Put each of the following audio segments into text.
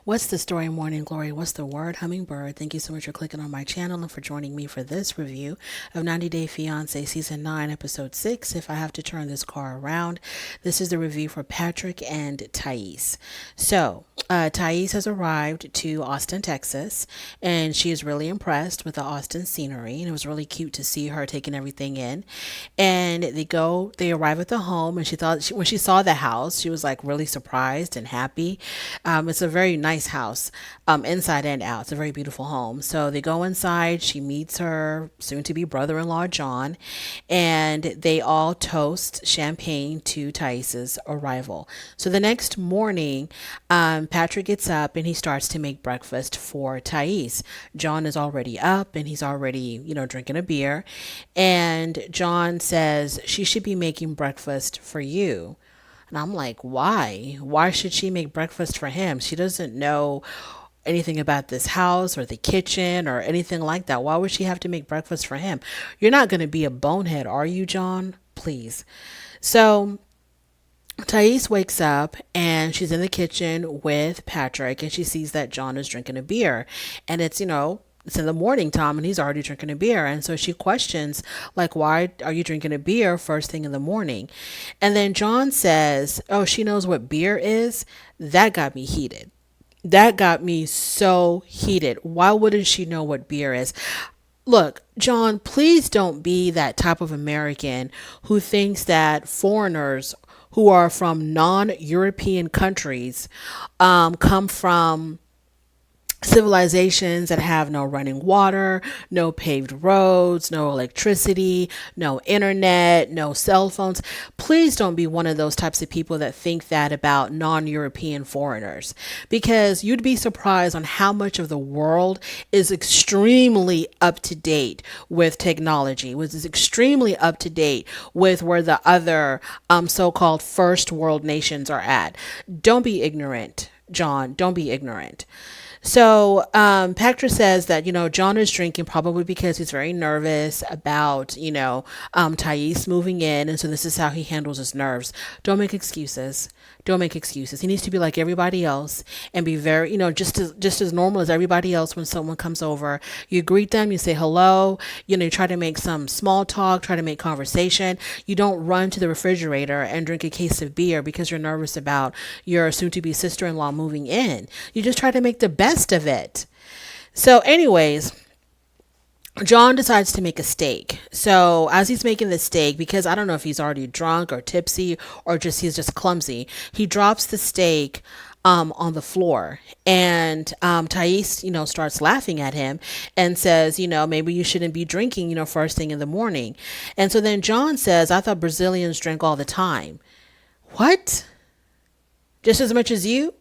What's the story, Morning Glory? What's the word, Hummingbird? Thank you so much for clicking on my channel and for joining me for this review of 90 Day Fiance Season 9, Episode 6. If I have to turn this car around, this is the review for Patrick and Thais. Thais has arrived to Austin, Texas, and she is really impressed with the Austin scenery, and it was really cute to see her taking everything in. And they arrive at the home, and when she saw the house, she was like really surprised and happy. It's a very nice house, inside and out. It's a very beautiful home. So they go inside. She meets her soon to be brother in law, John, and they all toast champagne to Thais's arrival. So the next morning, Patrick gets up and he starts to make breakfast for Thais. John is already up and he's already, drinking a beer. And John says, she should be making breakfast for you. And I'm like, why? Why should she make breakfast for him? She doesn't know anything about this house or the kitchen or anything like that. Why would she have to make breakfast for him? You're not going to be a bonehead, are you, John? Please. So Thais wakes up and she's in the kitchen with Patrick and she sees that John is drinking a beer. And it's in the morning time and he's already drinking a beer. And so she questions, like, why are you drinking a beer first thing in the morning? And then John says, oh, she knows what beer is. That got me heated. That got me so heated. Why wouldn't she know what beer is? Look, John, please don't be that type of American who thinks that foreigners who are from non-European countries come from civilizations that have no running water, no paved roads, no electricity, no internet, no cell phones. Please don't be one of those types of people that think that about non-European foreigners, because you'd be surprised on how much of the world is extremely up to date with technology, which is extremely up to date with where the other so-called first world nations are at. Don't be ignorant, John. Don't be ignorant. So Patrick says that, John is drinking probably because he's very nervous about, Thais moving in. And so this is how he handles his nerves. Don't make excuses. Don't make excuses. He needs to be like everybody else and be very, just as normal as everybody else. When someone comes over, you greet them, you say hello, you try to make some small talk, try to make conversation. You don't run to the refrigerator and drink a case of beer because you're nervous about your soon-to-be sister-in-law moving in. You just try to make the best of it. So anyways, John decides to make a steak. So as he's making the steak, because I don't know if he's already drunk or tipsy or he's just clumsy, he drops the steak on the floor, and Thais, starts laughing at him and says, maybe you shouldn't be drinking, first thing in the morning. And so then John says, I thought Brazilians drink all the time. What? Just as much as you?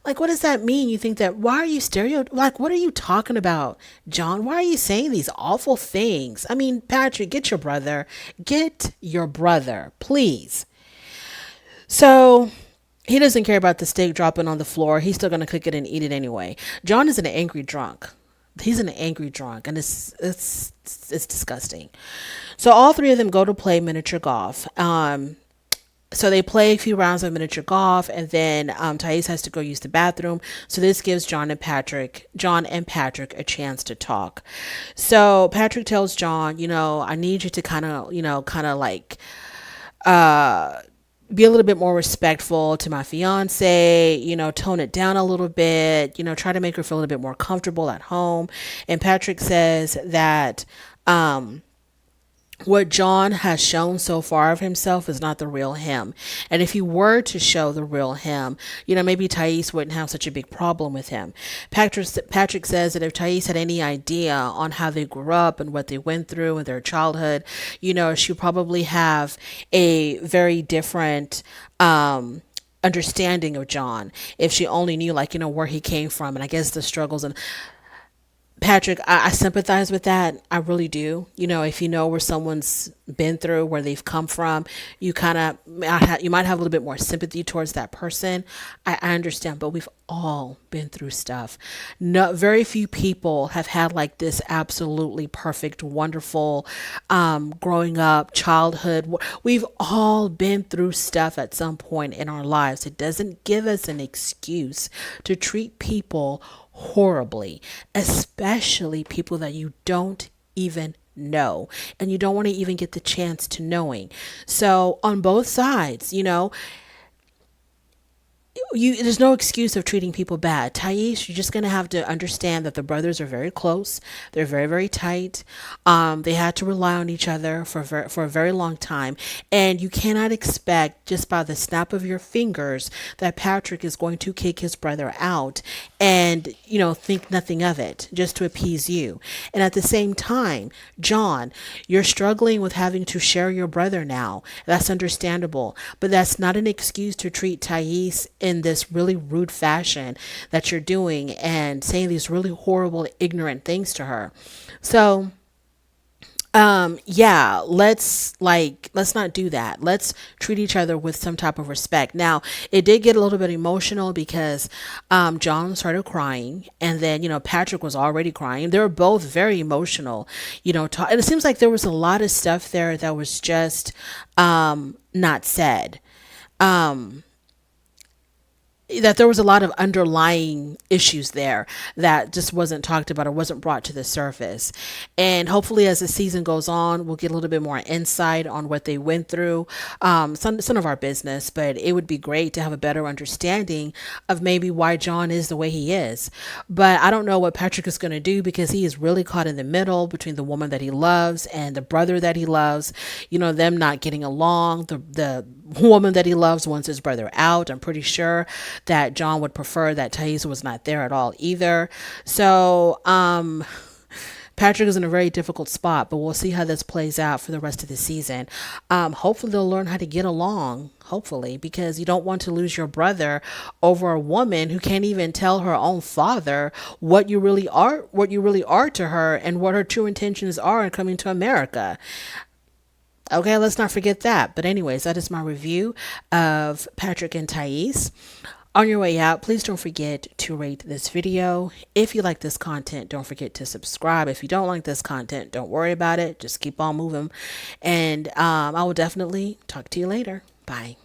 Like, what does that mean? You think that, why are you what are you talking about, John? Why are you saying these awful things? I mean, Patrick, get your brother, please. So he doesn't care about the steak dropping on the floor. He's still going to cook it and eat it anyway. John is an angry drunk. He's an angry drunk, and it's disgusting. So all three of them go to play miniature golf. So they play a few rounds of miniature golf, and then Thais has to go use the bathroom. So this gives John and Patrick a chance to talk. So Patrick tells John, I need you to kind of like be a little bit more respectful to my fiance, tone it down a little bit, try to make her feel a little bit more comfortable at home. And Patrick says that what John has shown so far of himself is not the real him. And if he were to show the real him, maybe Thais wouldn't have such a big problem with him. Patrick says that if Thais had any idea on how they grew up and what they went through in their childhood, she'd probably have a very different understanding of John if she only knew, where he came from, and I guess the struggles. And Patrick, I sympathize with that. I really do. You know, if you know where someone's been through, where they've come from, you kind of you might have a little bit more sympathy towards that person. I understand, but we've all been through stuff. No, very few people have had like this absolutely perfect, wonderful growing up, childhood. We've all been through stuff at some point in our lives. It doesn't give us an excuse to treat people horribly, especially people that you don't even know and you don't want to even get the chance to knowing. So on both sides, you know, there's no excuse of treating people bad. Thais, you're just gonna have to understand that the brothers are very close. They're very, very tight. They had to rely on each other for a very long time, and you cannot expect just by the snap of your fingers that Patrick is going to kick his brother out and think nothing of it just to appease you. And at the same time, John, you're struggling with having to share your brother now. That's understandable, but that's not an excuse to treat Thais in this really rude fashion that you're doing and saying these really horrible, ignorant things to her. So, yeah, let's not do that. Let's treat each other with some type of respect. Now, it did get a little bit emotional because John started crying, and then Patrick was already crying. They were both very emotional, and it seems like there was a lot of stuff there that was just not said. That there was a lot of underlying issues there that just wasn't talked about or wasn't brought to the surface. And hopefully, as the season goes on, we'll get a little bit more insight on what they went through. Some of our business, but it would be great to have a better understanding of maybe why John is the way he is. But I don't know what Patrick is going to do because he is really caught in the middle between the woman that he loves and the brother that he loves. Them not getting along. The woman that he loves wants his brother out. I'm pretty sure that John would prefer that Thais was not there at all either. So, Patrick is in a very difficult spot, but we'll see how this plays out for the rest of the season. Hopefully they'll learn how to get along, hopefully, because you don't want to lose your brother over a woman who can't even tell her own father what you really are to her and what her true intentions are in coming to America. Okay, let's not forget that. But anyways, that is my review of Patrick and Thais. On your way out, please don't forget to rate this video. If you like this content, don't forget to subscribe. If you don't like this content, don't worry about it. Just keep on moving. And I will definitely talk to you later. Bye.